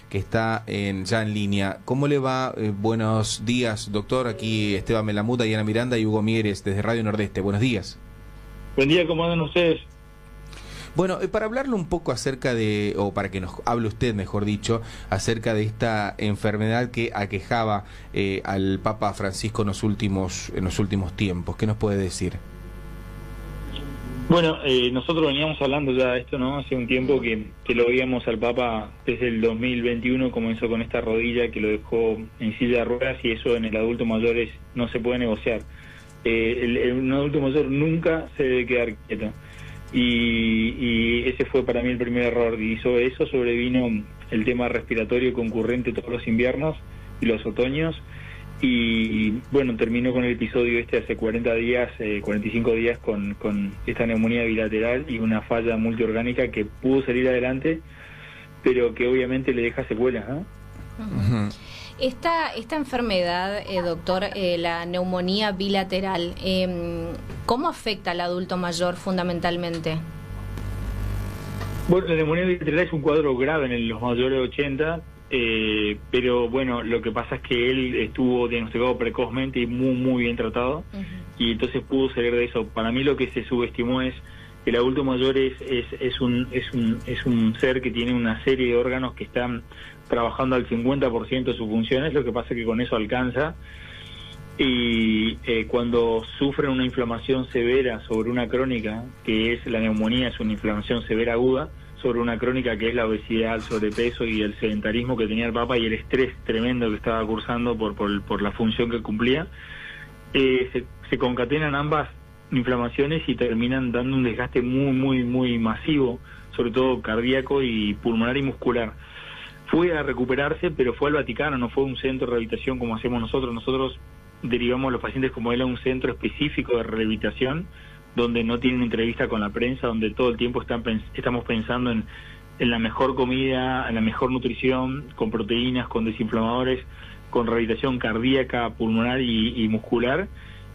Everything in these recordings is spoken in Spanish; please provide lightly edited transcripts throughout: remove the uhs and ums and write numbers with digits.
Que está ya en línea. ¿Cómo le va? Buenos días, doctor. Aquí Esteban Melamuta, Diana Miranda y Hugo Mieres desde Radio Nordeste. Buenos días. Buen día, ¿cómo andan ustedes? Bueno, para hablarle un poco acerca de, o para que nos hable usted, mejor dicho, acerca de esta enfermedad que aquejaba al Papa Francisco en los últimos tiempos. ¿Qué nos puede decir? Bueno, nosotros veníamos hablando ya de esto, ¿no? Hace un tiempo que lo veíamos al Papa desde el 2021, comenzó con esta rodilla que lo dejó en silla de ruedas, y eso en el adulto mayor no se puede negociar. Un adulto mayor nunca se debe quedar quieto. Y ese fue para mí el primer error. Y sobre eso sobrevino el tema respiratorio concurrente todos los inviernos y los otoños. Y bueno, terminó con el episodio hace 40 días, 45 días con esta neumonía bilateral y una falla multiorgánica que pudo salir adelante, pero que obviamente le deja secuelas, ¿no? Uh-huh. Esta enfermedad, doctor, la neumonía bilateral, ¿cómo afecta al adulto mayor fundamentalmente? Bueno, la neumonía bilateral es un cuadro grave en los mayores de 80, pero bueno, lo que pasa es que él estuvo diagnosticado precozmente y muy bien tratado, y entonces pudo salir de eso. Para mí lo que se subestimó es que el adulto mayor es un ser que tiene una serie de órganos que están trabajando al 50% de sus funciones. Lo que pasa es que con eso alcanza, y cuando sufren una inflamación severa sobre una crónica, que es la neumonía, es una inflamación severa aguda, sobre una crónica que es la obesidad, el sobrepeso y el sedentarismo que tenía el Papa y el estrés tremendo que estaba cursando por la función que cumplía, se concatenan ambas inflamaciones y terminan dando un desgaste muy masivo, sobre todo cardíaco y pulmonar y muscular. Fue a recuperarse, pero fue al Vaticano, no fue un centro de rehabilitación como hacemos nosotros. Nosotros derivamos a los pacientes como él a un centro específico de rehabilitación, donde no tienen entrevista con la prensa, donde todo el tiempo estamos pensando en la mejor comida, en la mejor nutrición, con proteínas, con desinflamadores, con rehabilitación cardíaca, pulmonar y muscular,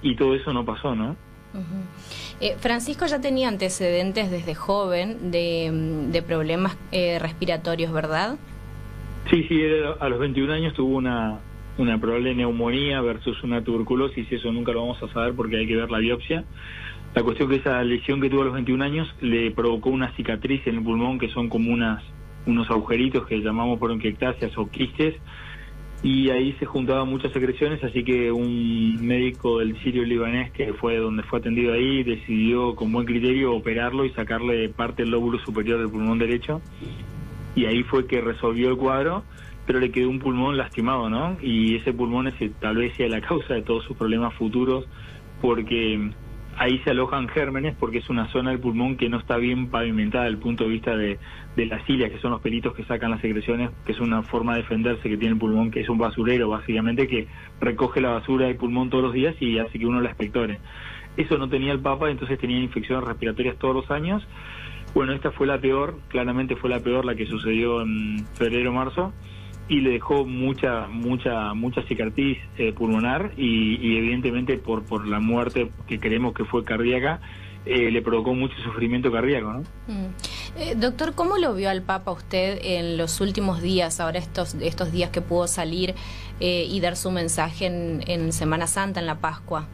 y todo eso no pasó, ¿no? Uh-huh. Francisco ya tenía antecedentes desde joven de problemas respiratorios, ¿verdad? Sí, a los 21 años tuvo una probable neumonía versus una tuberculosis, eso nunca lo vamos a saber porque hay que ver la biopsia. La cuestión que esa lesión que tuvo a los 21 años le provocó una cicatriz en el pulmón, que son como unos agujeritos que llamamos bronquiectasias o quistes, y ahí se juntaban muchas secreciones, así que un médico del Sirio libanés, que fue donde fue atendido ahí, decidió con buen criterio operarlo y sacarle parte del lóbulo superior del pulmón derecho, y ahí fue que resolvió el cuadro, pero le quedó un pulmón lastimado, ¿no? Y ese pulmón tal vez sea la causa de todos sus problemas futuros, porque ahí se alojan gérmenes, porque es una zona del pulmón que no está bien pavimentada desde el punto de vista de las cilias, que son los pelitos que sacan las secreciones, que es una forma de defenderse que tiene el pulmón, que es un basurero básicamente, que recoge la basura del pulmón todos los días y hace que uno la expectore. Eso no tenía el Papa, entonces tenía infecciones respiratorias todos los años. Bueno, esta fue la peor, claramente fue la peor, la que sucedió en febrero-marzo, y le dejó mucha cicatriz pulmonar y evidentemente por la muerte que creemos que fue cardíaca, le provocó mucho sufrimiento cardíaco, ¿no? Doctor, ¿cómo lo vio al Papa usted en los últimos días, ahora estos días que pudo salir y dar su mensaje en Semana Santa, en la Pascua?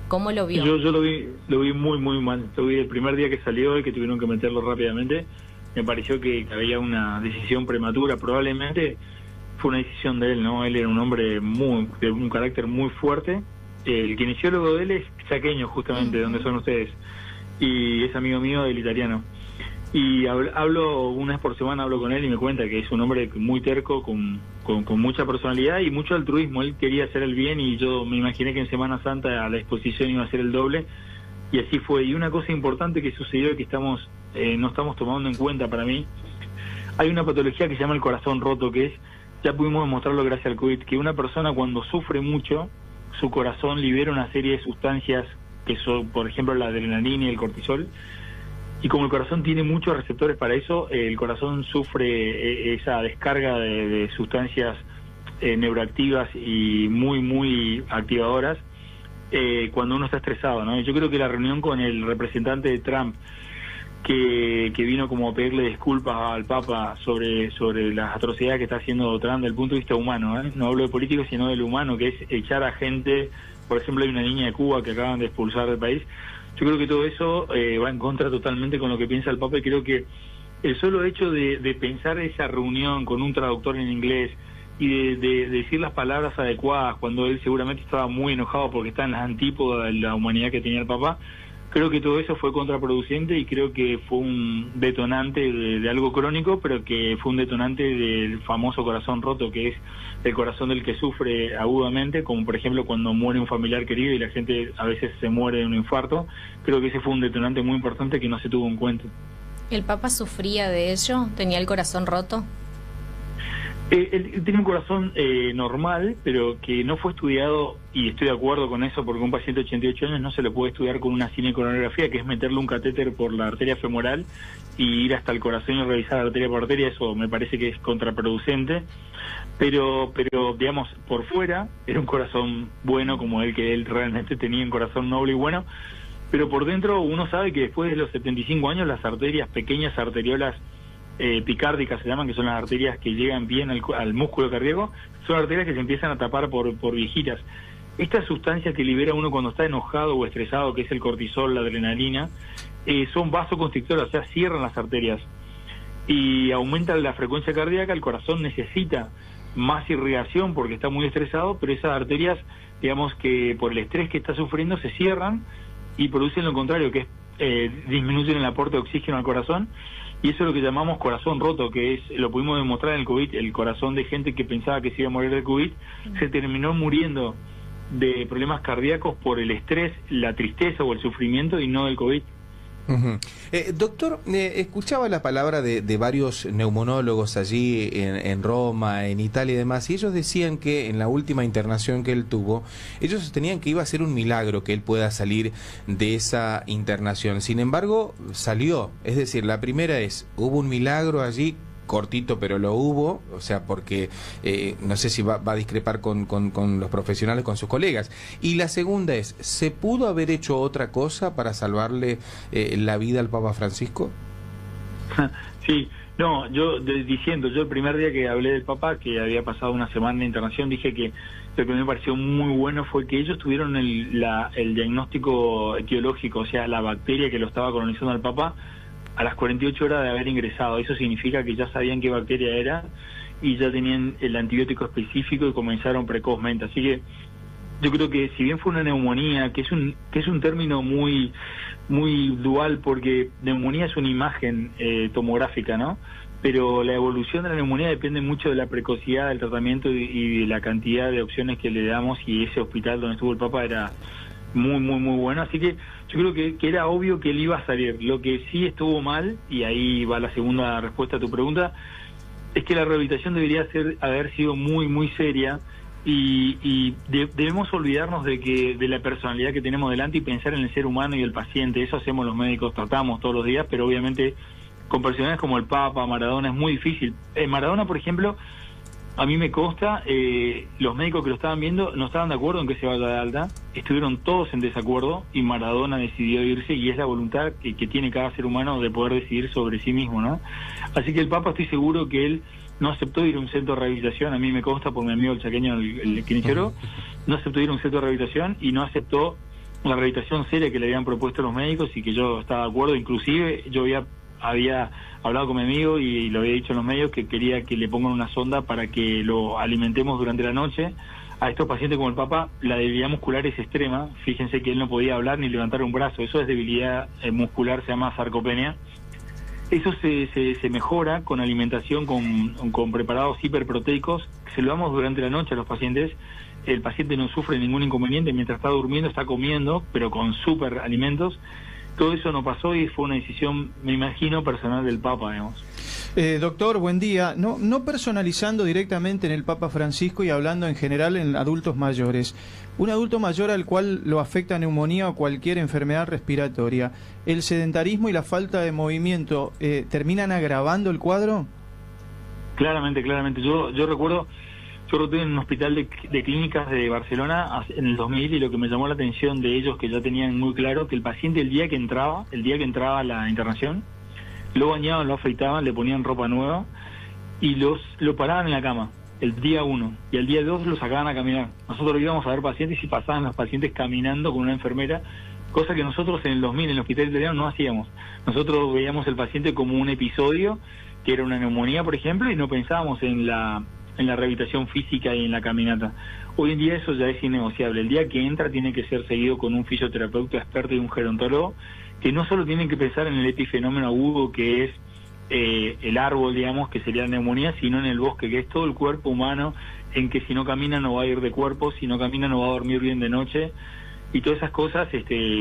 ¿Cómo lo vio? Yo lo vi muy mal. Lo vi el primer día que salió y que tuvieron que meterlo rápidamente. Me pareció que había una decisión prematura, probablemente fue una decisión de él, ¿no? Él era un hombre de un carácter muy fuerte. El kinesiólogo de él es chaqueño, justamente, de donde son ustedes, y es amigo mío del italiano. Y hablo una vez por semana, hablo con él y me cuenta que es un hombre muy terco, con mucha personalidad y mucho altruismo. Él quería hacer el bien y yo me imaginé que en Semana Santa a la exposición iba a ser el doble, y así fue. Y una cosa importante que sucedió y que no estamos tomando en cuenta para mí, hay una patología que se llama el corazón roto, que es, ya pudimos demostrarlo gracias al COVID, que una persona cuando sufre mucho, su corazón libera una serie de sustancias que son, por ejemplo, la adrenalina y el cortisol, y como el corazón tiene muchos receptores para eso, el corazón sufre esa descarga de sustancias neuroactivas y muy activadoras cuando uno está estresado, ¿no? Yo creo que la reunión con el representante de Trump, que vino como a pedirle disculpas al Papa sobre las atrocidades que está haciendo Trump desde el punto de vista humano, ¿eh? No hablo de político, sino del humano, que es echar a gente. Por ejemplo, hay una niña de Cuba que acaban de expulsar del país. Yo creo que todo eso va en contra totalmente con lo que piensa el Papa, y creo que el solo hecho de pensar esa reunión con un traductor en inglés y de decir las palabras adecuadas cuando él seguramente estaba muy enojado porque está en las antípodas de la humanidad que tenía el Papa, creo que todo eso fue contraproducente, y creo que fue un detonante de algo crónico, pero que fue un detonante del famoso corazón roto, que es el corazón del que sufre agudamente, como por ejemplo cuando muere un familiar querido y la gente a veces se muere de un infarto. Creo que ese fue un detonante muy importante que no se tuvo en cuenta. ¿El Papa sufría de ello? ¿Tenía el corazón roto? Él tiene un corazón normal, pero que no fue estudiado, y estoy de acuerdo con eso, porque un paciente de 88 años no se le puede estudiar con una cinecoronografía, que es meterle un catéter por la arteria femoral y ir hasta el corazón y revisar arteria por arteria. Eso me parece que es contraproducente, pero digamos, por fuera era un corazón bueno, como que él realmente tenía un corazón noble y bueno, pero por dentro uno sabe que después de los 75 años las arterias, pequeñas arteriolas picárdicas se llaman, que son las arterias que llegan bien al músculo cardíaco, son arterias que se empiezan a tapar por viejitas. Esta sustancia que libera uno cuando está enojado o estresado, que es el cortisol, la adrenalina, son vasoconstrictoras, o sea, cierran las arterias y aumentan la frecuencia cardíaca. El corazón necesita más irrigación porque está muy estresado, pero esas arterias, digamos que por el estrés que está sufriendo, se cierran y producen lo contrario, que es disminuyen el aporte de oxígeno al corazón. Y eso es lo que llamamos corazón roto, que es, lo pudimos demostrar en el COVID, el corazón de gente que pensaba que se iba a morir del COVID, se terminó muriendo de problemas cardíacos por el estrés, la tristeza o el sufrimiento, y no del COVID. Doctor, escuchaba la palabra de varios neumonólogos allí en Roma, en Italia y demás, y ellos decían que en la última internación que él tuvo, ellos sostenían que iba a ser un milagro que él pueda salir de esa internación. Sin embargo, salió. Es decir, la primera es, hubo un milagro allí, cortito, pero lo hubo, o sea, porque no sé si va a discrepar con los profesionales, con sus colegas. Y la segunda es, ¿se pudo haber hecho otra cosa para salvarle la vida al Papa Francisco? Sí, no, yo el primer día que hablé del Papa, que había pasado una semana de internación, dije que lo que me pareció muy bueno fue que ellos tuvieron el diagnóstico etiológico, o sea, la bacteria que lo estaba colonizando al Papa, a las 48 horas de haber ingresado. Eso significa que ya sabían qué bacteria era y ya tenían el antibiótico específico y comenzaron precozmente. Así que yo creo que si bien fue una neumonía, que es un término muy dual, porque neumonía es una imagen tomográfica, ¿no? Pero la evolución de la neumonía depende mucho de la precocidad del tratamiento y de la cantidad de opciones que le damos, y ese hospital donde estuvo el Papa era muy bueno, así que yo creo que era obvio que él iba a salir. Lo que sí estuvo mal, y ahí va la segunda respuesta a tu pregunta, es que la rehabilitación debería haber sido muy seria, y debemos olvidarnos de la personalidad que tenemos delante y pensar en el ser humano y el paciente. Eso hacemos los médicos, tratamos todos los días, pero obviamente con personajes como el Papa, Maradona, es muy difícil. Maradona, por ejemplo, a mí me consta, los médicos que lo estaban viendo no estaban de acuerdo en que se vaya de alta, estuvieron todos en desacuerdo y Maradona decidió irse, y es la voluntad que tiene cada ser humano de poder decidir sobre sí mismo, ¿no? Así que el Papa, estoy seguro que él no aceptó ir a un centro de rehabilitación. A mí me consta por mi amigo el chaqueño, el quinichero, no aceptó ir a un centro de rehabilitación y no aceptó la rehabilitación seria que le habían propuesto los médicos, y que yo estaba de acuerdo. Inclusive yo había hablado con mi amigo y lo había dicho en los medios que quería que le pongan una sonda para que lo alimentemos durante la noche. A estos pacientes como el Papa, la debilidad muscular es extrema. Fíjense que él no podía hablar ni levantar un brazo. Eso es debilidad muscular, se llama sarcopenia. Eso se mejora con alimentación, con preparados hiperproteicos. Se lo damos durante la noche a los pacientes. El paciente no sufre ningún inconveniente. Mientras está durmiendo, está comiendo, pero con super alimentos. Todo eso no pasó y fue una decisión, me imagino, personal del Papa, digamos. Doctor, buen día. No personalizando directamente en el Papa Francisco y hablando en general en adultos mayores. Un adulto mayor al cual lo afecta neumonía o cualquier enfermedad respiratoria, ¿el sedentarismo y la falta de movimiento terminan agravando el cuadro? Claramente. Yo recuerdo, yo roté en un hospital de clínicas de Barcelona en el 2000, y lo que me llamó la atención de ellos, que ya tenían muy claro que el paciente el día que entraba a la internación, lo bañaban, lo afeitaban, le ponían ropa nueva y lo paraban en la cama el día 1 y el día 2 lo sacaban a caminar. Nosotros íbamos a ver pacientes y pasaban los pacientes caminando con una enfermera, cosa que nosotros en el 2000 en el hospital italiano no hacíamos. Nosotros veíamos el paciente como un episodio, que era una neumonía, por ejemplo, y no pensábamos en la rehabilitación física y en la caminata. Hoy en día eso ya es innegociable. El día que entra tiene que ser seguido con un fisioterapeuta experto y un gerontólogo, que no solo tienen que pensar en el epifenómeno agudo, que es el árbol, digamos, que sería la neumonía, sino en el bosque, que es todo el cuerpo humano, en que si no camina no va a ir de cuerpo, si no camina no va a dormir bien de noche, y todas esas cosas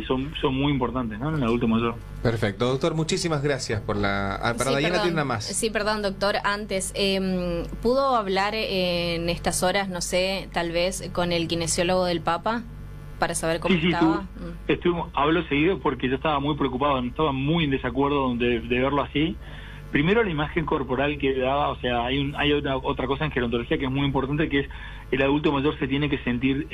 son muy importantes, ¿no?, en el adulto mayor. Perfecto, doctor, muchísimas gracias por la... para sí, Dayana tiene una más. Sí, perdón, doctor, antes, ¿pudo hablar en estas horas, no sé, tal vez con el kinesiólogo del Papa para saber cómo estaba? Hablo seguido porque yo estaba muy preocupado, estaba muy en desacuerdo de verlo así. Primero, la imagen corporal que daba, o sea, hay otra cosa en gerontología que es muy importante, que es el adulto mayor se tiene que sentir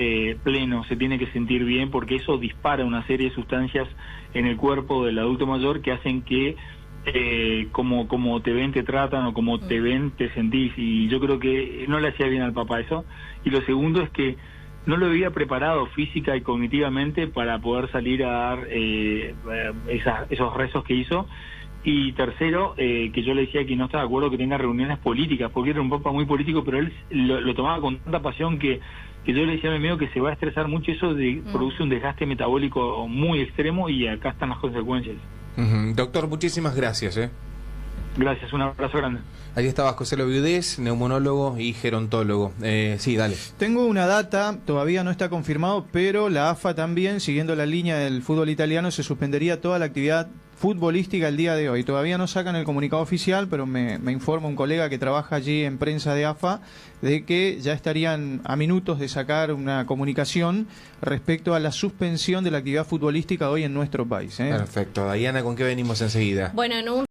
pleno, se tiene que sentir bien, porque eso dispara una serie de sustancias en el cuerpo del adulto mayor que hacen que como te ven te tratan, o como te ven te sentís, y yo creo que no le hacía bien al Papa eso. Y lo segundo es que no lo había preparado física y cognitivamente para poder salir a dar esos rezos que hizo. Y tercero, que yo le decía que no estaba de acuerdo que tenga reuniones políticas, porque era un Papa muy político, pero él lo tomaba con tanta pasión que yo le decía a mi amigo que se va a estresar mucho, eso produce un desgaste metabólico muy extremo, y acá están las consecuencias. Doctor, muchísimas gracias. Gracias, un abrazo grande. Ahí estaba José Viudés, neumonólogo y gerontólogo. Sí, dale. Tengo una data, todavía no está confirmado, pero la AFA también, siguiendo la línea del fútbol italiano, se suspendería toda la actividad futbolística el día de hoy. Todavía no sacan el comunicado oficial, pero me informa un colega que trabaja allí en prensa de AFA de que ya estarían a minutos de sacar una comunicación respecto a la suspensión de la actividad futbolística hoy en nuestro país. Perfecto. Dayana, ¿con qué venimos enseguida? Bueno, en un